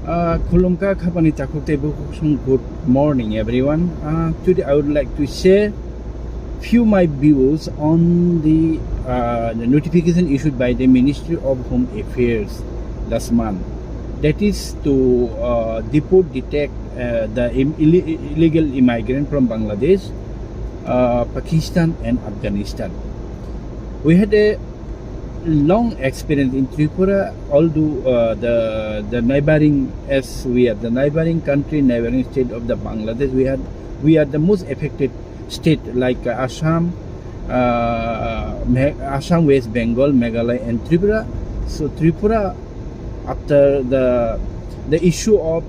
Kulumka Kapani Takute good morning everyone. Today I would like to share few my views on the notification issued by the Ministry of Home Affairs last month. That is to detect the illegal immigrant from Bangladesh, Pakistan and Afghanistan. We had a long experience in Tripura, although the neighboring, as we are the neighboring country, neighboring state of the Bangladesh, we are the most affected state like Assam, West Bengal, Meghalaya and Tripura. So Tripura, after the issue of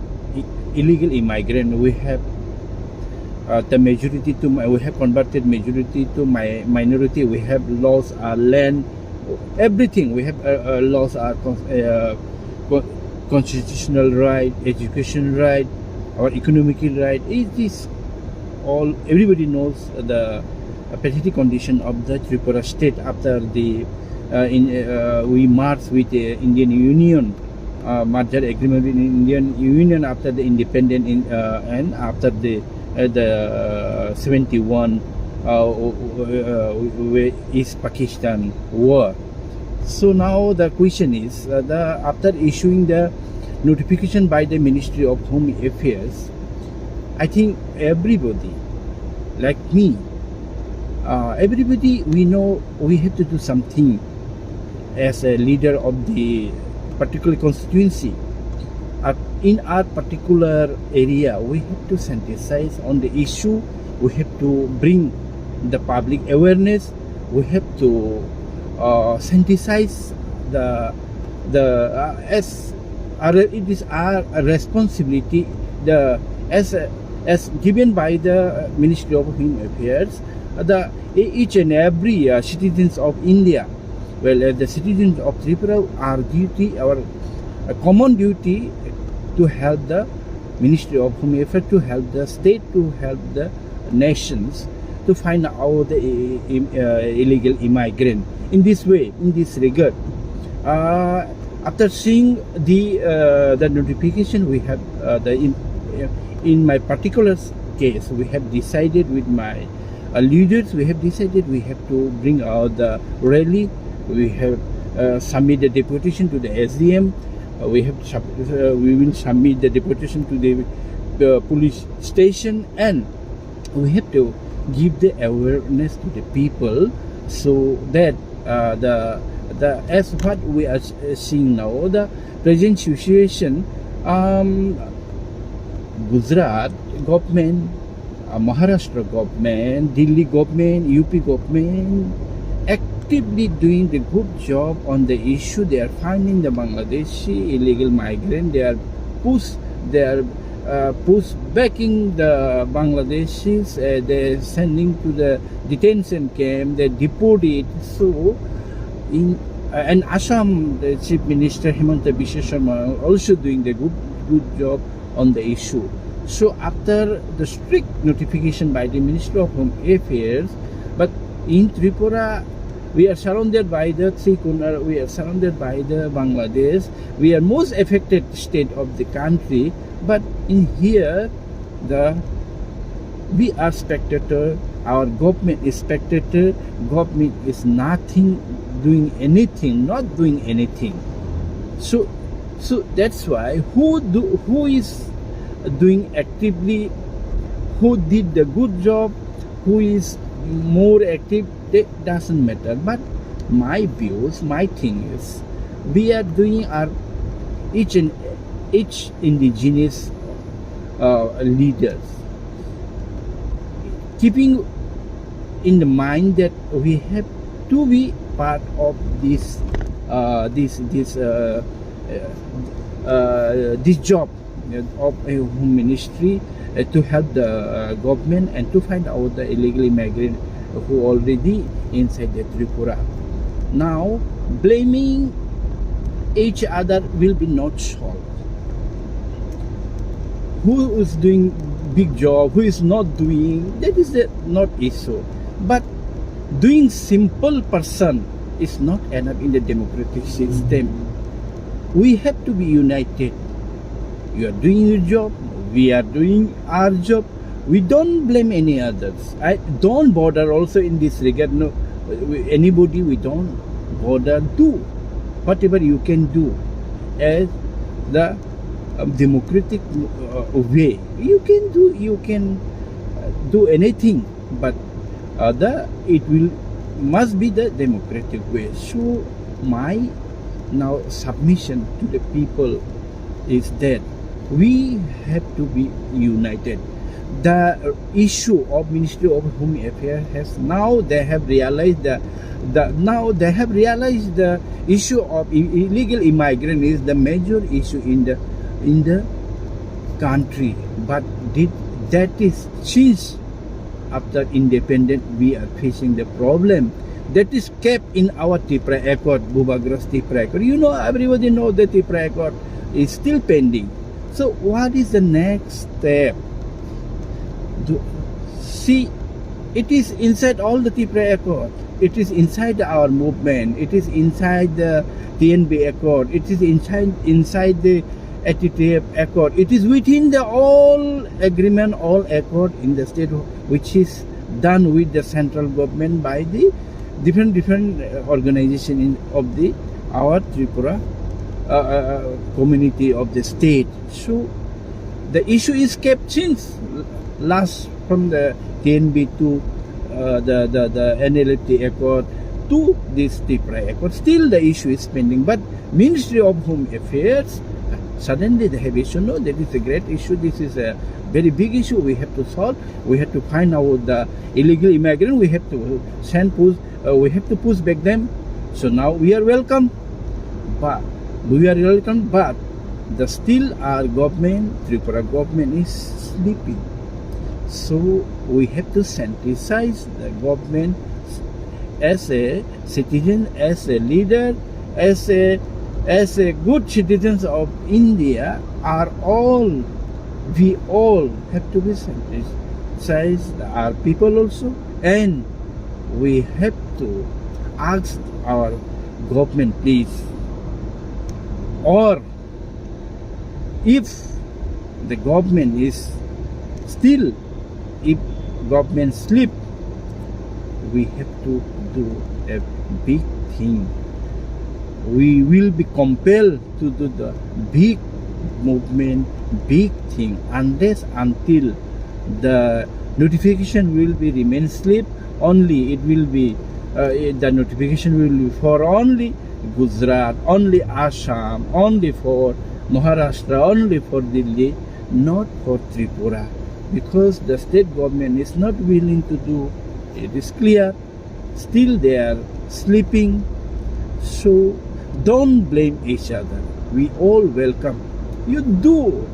illegal immigrant, we have the majority to we have converted majority to minority. We have lost our land, everything. We have lost our constitutional right, education right, our economic right. It is all, everybody knows the pathetic condition of the Tripura state after the we marched with the Indian Union, merger agreement with Indian Union after the independence and after the 71 East Pakistan war. So now the question is, after issuing the notification by the Ministry of Home Affairs, I think everybody, like me, everybody, we know we have to do something as a leader of the particular constituency. In our particular area, we have to synthesize on the issue. We have to bring the public awareness. We have to synthesize as it is our responsibility, as given by the Ministry of Home Affairs, each and every citizens of India, the citizens of Tripura, our duty, our common duty to help the Ministry of Home Affairs, to help the state, to help the nations to find out the illegal immigrant. In this way, in this regard, after seeing the notification, we have in my particular case, we have decided with my leaders, we have decided we have to bring out the rally. We have submitted the deputation to the SDM. We will submit the deputation to the police station, and we have to give the awareness to the people, so that as what we are seeing now, the present situation, Gujarat government, Maharashtra government, Delhi government, UP government actively doing the good job on the issue. They are finding the Bangladeshi illegal migrant. They are backing the Bangladeshis. They are sending to the detention camp. They deport it. So, and Assam, the Chief Minister Himanta Biswa Sharma also doing the good job on the issue. So after the strict notification by the Ministry of Home Affairs, but in Tripura, we are surrounded by the three corner, we are surrounded by the Bangladesh. We are most affected state of the country, but in here, we are spectator, our government is spectator, government is nothing, doing anything, not doing anything. So that's why who is doing actively, who did the good job, who is more active, that doesn't matter. But my views, my thing is, we are doing our each indigenous leaders, keeping in the mind that we have to be part of this job of a home ministry, to help the government and to find out the illegal immigrant who already inside the Tripura. Now, blaming each other will be not solved. Who is doing big job, who is not doing, that is not issue. But doing simple person is not enough in the democratic system. We have to be united You are doing your job. We are doing our job. We don't blame any others. I don't bother also in this regard. No, anybody we don't bother. Do whatever you can do as the democratic way. You can do. You can do anything, but it will must be the democratic way. So my now submission to the people is that we have to be united. The issue of Ministry of Home Affairs has now they have realized the issue of illegal immigrant is the major issue in the country. But that is changed after independence. We are facing the problem that is kept in our Tripura Accord, Bubagras Tripura Accord. You know, everybody knows the Tripura Accord is still pending. So what is the next step? See, it is inside all the Tripura Accord. It is inside our movement. It is inside the TNB Accord. It is inside the ATTF Accord. It is within the all agreement, all accord in the state, which is done with the central government by the different organization of our Tripura community of the state. So the issue is kept since last from the TNB to the NLFT Accord to this Tripura Accord. Still the issue is pending. But Ministry of Home Affairs suddenly they have issue. No, that is a great issue. This is a very big issue. We have to solve. We have to find out the illegal immigrant. We have to we have to push back them. So now we are welcome. But the still our government, Tripura government is sleeping. So we have to sensitize the government as a citizen, as a leader, as a good citizens of India we all have to be sensitized, our people also, and we have to ask our government, please, or if the government is still, if government sleep, we have to do a big thing. We will be compelled to do the big movement, big thing, unless until the notification will be remain sleep. Only it will be the notification will be for only Gujarat, only Assam, only for Maharashtra, only for Delhi, not for Tripura, because the state government is not willing to do. It is clear. Still they are sleeping. So don't blame each other. We all welcome. You do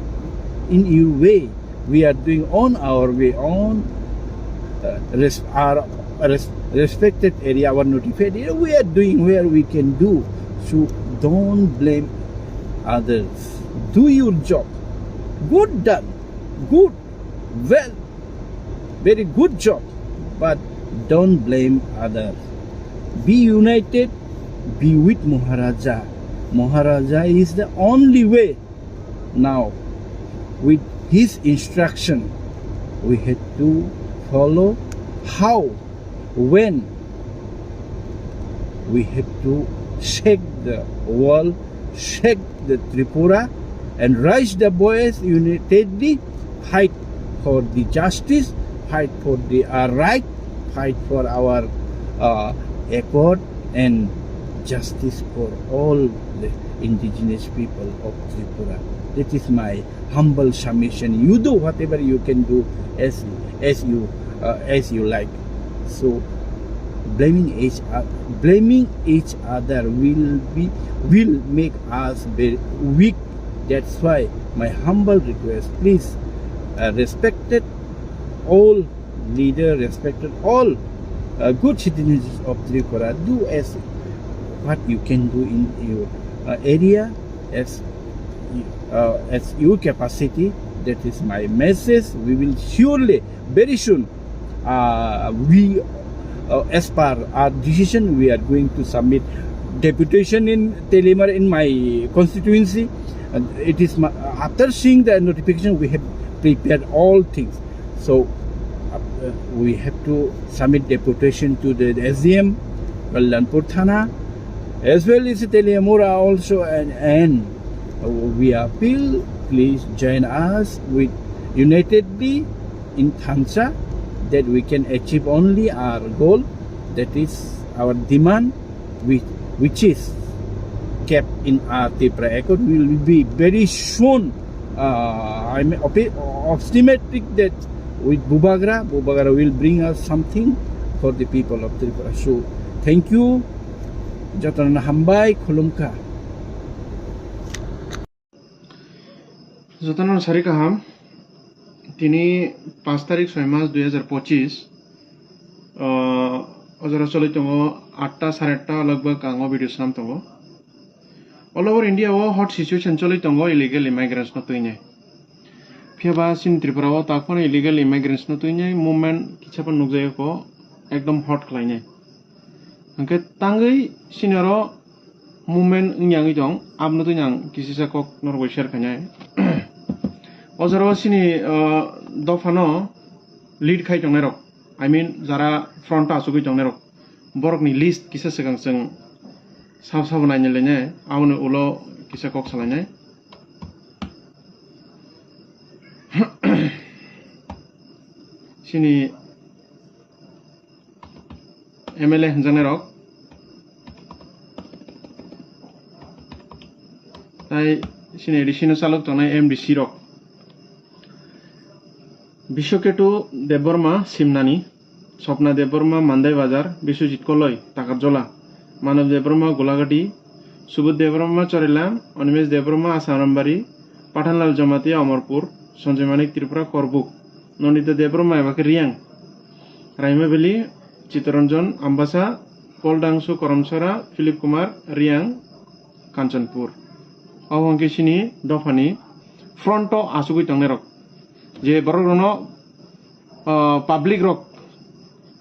in your way. We are doing on our way, on our respected area, our notified area. We are doing where we can do. So don't blame others. Do your job. Good done. Good. Well. Very good job. But don't blame others. Be united. Be with Maharaja. Maharaja is the only way. Now, with his instruction, we had to follow. How? When? We have to shake the wall, shake the Tripura, and rise the boys unitedly, fight for the justice, fight for the right, fight for our accord and justice for all the indigenous people of Tripura. That is my humble submission. You do whatever you can do as you like. So blaming each other will make us very weak. That's why my humble request, please, respected all leader, respected all good citizens of Tripura, do as what you can do in your area as your capacity. That is my message. We will surely, very soon, as per our decision, we are going to submit deputation in Telemar in my constituency. And it is after seeing the notification, we have prepared all things. So we have to submit deputation to the SDM, Kallanpur Thana, as well as Teleamura also, and we appeal. Please join us with unitedly in Thamsa, that we can achieve only our goal, that is our demand, which is kept in our Tiprasa Accord. We will be very soon. I'm optimistic that with Bubagra will bring us something for the people of Tripura. So thank you. Jatan hambai khulumka. Jatan sarika ham. Tini 5 तारिख 6 मास 2025 अजरा चले तंगो 8टा 8:30 लगभग आंगो video साम तंगो all over India वो hot situation चले तंगो illegal immigrants न तुइने फिबा सिन त्रिपुरा वो ताकन illegal immigrants न तुइने मूवमेंट किछापन नुगजाय को एकदम हॉट खलाइने अंके तांगै सिनरो मूवमेंट न्यांगै दं आबनो तुइनां किसिसा कक नरगै शेयर खानाय Ozarosini dofano lead kai tong nerok. I mean zara front asugui tong nerok. Borok ni list kisa segang seng sab nai nyelene awne ulo kisa kok salane. Sini MLA hanjang nerok. Tai sini edisino salok tong nai MDC rok. Bishwaketu Debbarma সিমনানি স্বপ্না দেববর্মা মান্দাই বাজার বিশ্বজিৎ কলই টাকারজলা মানব দেববর্মা গোলাঘাটি সুবোধ দেববর্মা চরেলা অনিমেষ দেববর্মা আসারামবাড়ি পাঠানলাল জমাতিয়া অমরপুর সঞ্জয় মানিক ত্রিপুরা করবুক নন্দিতা দেববর্মা এবাকে রিয়াং রাইমাবেলি চিত্তরঞ্জন আম্বাসা পলডাংসু Karamchhara Philip Kumar Reang Kanchanpur অবঙ্কেশিনী দফানি front আসুগুই টংনেরক যে বড় public rock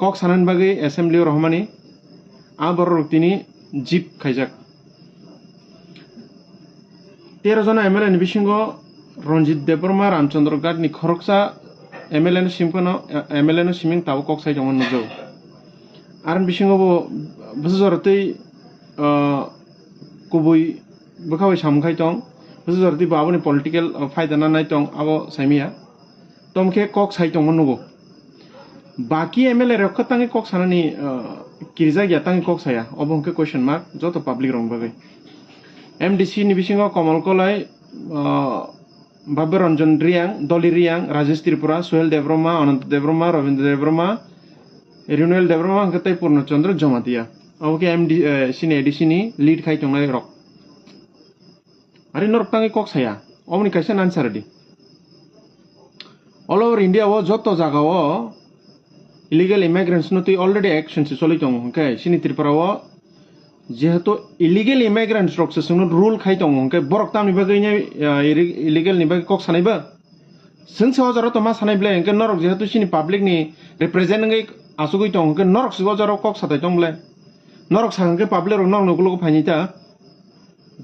cock Sanan বাগে অ্যাসেম্বলি রহমানি আ বড় রক তিনি জিপ খাইজাক 13 জন এমএলএ नि बिसिंगो रंजित देबबर्मा रामचंद्र गाट नि खरकसा एमएलए नि सिमखनो एमएलए नि सिमिं ताव কক साइ दंमोन नजौ आरन बिसिंगो बसजरतै कुबुइ बखावै सामखाइ दं बसजरतै बाबुनि पलिटिकल फायदाना नाय दं आबो साइमिया तमके कक साइ दंमोन नगो बाकी एमएलए रखा तांगे कक सानानि किरजा गया तांगे कक साया अबंके क्वेश्चन मार्क जतो पब्लिक रंग बागै एमडीसी नि बिसिंगो कमल कलाई भव्य रंजन रियां दली रियां राजेश त्रिपुरा सोहेल देबबर्मा अनंत देबबर्मा रविंद्र देबबर्मा रिनुएल देबबर्मा अंकतै पूर्णचंद्र जमातिया अबके एमडी सिनि एडीसी नि लीड खाइ दंनाय रक आरो नरक तांगे कक साया अमनि काइसा answer the all over India wo joto jaga wo illegal immigrants no tui already action se soli tong okay sini Tripura wo jehetu illegal immigrants rok se sunu rule khai tong okay borok tam ni bagai nya illegal ni bagai kok sanai ba sing se ojaro to ma sanai ble enke norok jehetu sini public ni represent ngai asugui tong okay norok se ojaro kok satai tong ble norok sang ke public rok nong nokulu ko phani ta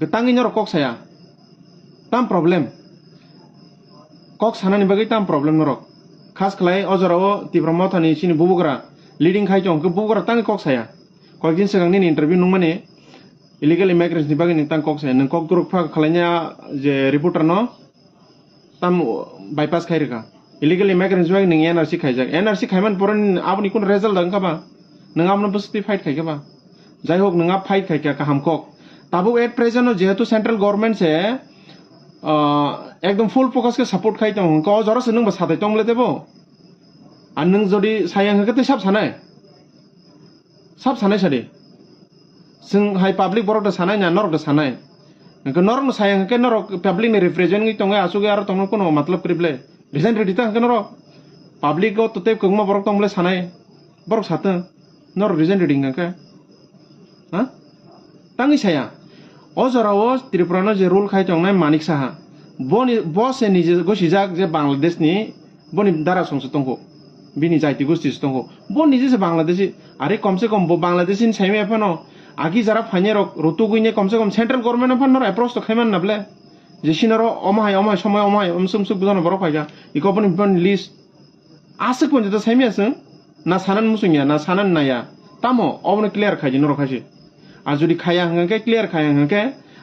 getangi norok kok saya tam problem कक सानानि बागै ताम problem नरक खास खलाय अजराव तिब्रा माथानि सिनि बुबुग्रा leading खाइ दं के बुबुग्रा तांगे कक साया कयदिन सिगांनि इंटरव्यू नं माने इलीगल इमिग्रेंट्स नि बागै नों तां कक साया नों कक ग्रुप फा खलायना जे रिपोर्टर न ताम बायपास खाइरका इलीगल इमिग्रेंट्स बागै नों एनआरसी खाइजाक एनआरसी खाइमान परन आबनि कोन रिजल्ट दं काबा नों आमनो बसति फाइट खाइकाबा जाय होक नोंगा फाइट खाइका काहाम कक ताबो एट प्रेजेंट जेहेतु सेंट्रल गवर्नमेंट से एकदम फुल फोकस के सपोर्ट खाइ दं को जरा से नों बा साथै तंगले देबो आ नों जदि सायां हकते सब सानाय सादे जों हाइ पब्लिक बरक द सानाय ना नरक द सानाय नों नरक न सायां हके नरक पब्लिक नि रिप्रेजेंट नि तंगे आसुगे आरो तंग कोनो मतलब करिबले रिजन रेडी ता हके नरक पब्लिक को तते कगमा बरक तंगले सानाय बरक साथ नरक रिजन रेडी हके हा तांगि साया अजराव त्रिपुरानो जे रूल खाइ दंनाय मानिक साहा बनि बस निजे गसिजाक जे बांग्लादेश नि बनि दारा संसद दंखो बिनि जाति गोष्ठी दंखो ब निजे से बांग्लादेशी अरे कम से कम बांग्लादेशी साइमे फनो आगी जरा फाइने रतु गइने कम से कम सेंट्रल गवर्नमेंट फन अप्रोच तो खाइमान नबले je sinaro omai somai omai umsum budan borok paja ikopon pon list asik pon jeta saimi aseng na sanan musungya na sanan naya tamo obne clear khaji noro khaji আর যদি খায়া হাঙ্গাকে clear খায়া হাঙ্গাকে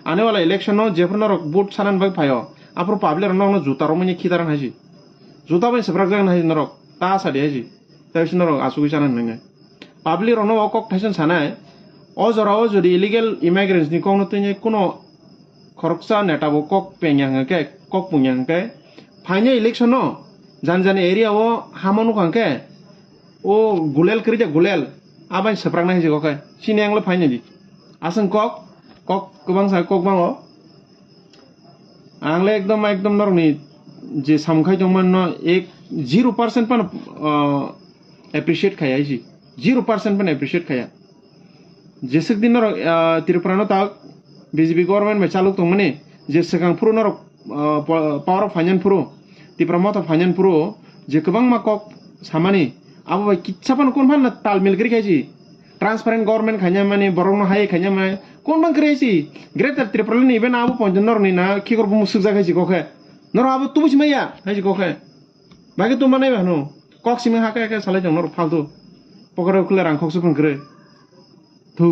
আনে वाला election যেফর নরক vote Sanan by ফায়ো আপর public নরক জুতার মানে খিদারান হাজি জুতা বাই সবরাক জাগান হাজি নরক তা সাদি হাজি তাইছ নরক আসুগি সানান নঙ্গা পাবলিক রন অকক থাইছেন সানায় অ জরাও যদি ইলিগেল ইমিগ্রেন্টস নি কোন তৈনে কোন খরকসা নেটাবো কক পেঙ্গা হাঙ্গাকে কক পুঙ্গা হাঙ্গাকে ফাইনে ইলেকশন জান জান এরিয়া ও হামানু হাঙ্গাকে ও গুলেল করিজা গুলেল আবাই সবরাক নাহি গকে সিনে আংলো ফাইনে দি aseng kok kebang sa kok bang o angle ekdom norok ni je samkhai jongman no ek 0% pan appreciate khaya ji 0% pan appreciate khaya jesek din norok Tripura no ta BJP government me chaluk tong mane je sekang puro norok power of finance puro Tripura mo ta finance puro je kebang ma kok samani abo bai kitsapan kon pan na talmil kri khaji transparent government khanya mane borok no hai khanya mane kon bang kreisi greater Tripura ni ben abu ponjon nor ni na ki korbu musuk jagai ji kokhe nor abu tu busi maya hai ji kokhe bagi tu mane bano kok simi ha ka salai jong nor faltu pokore kule rang khok su pun kre tu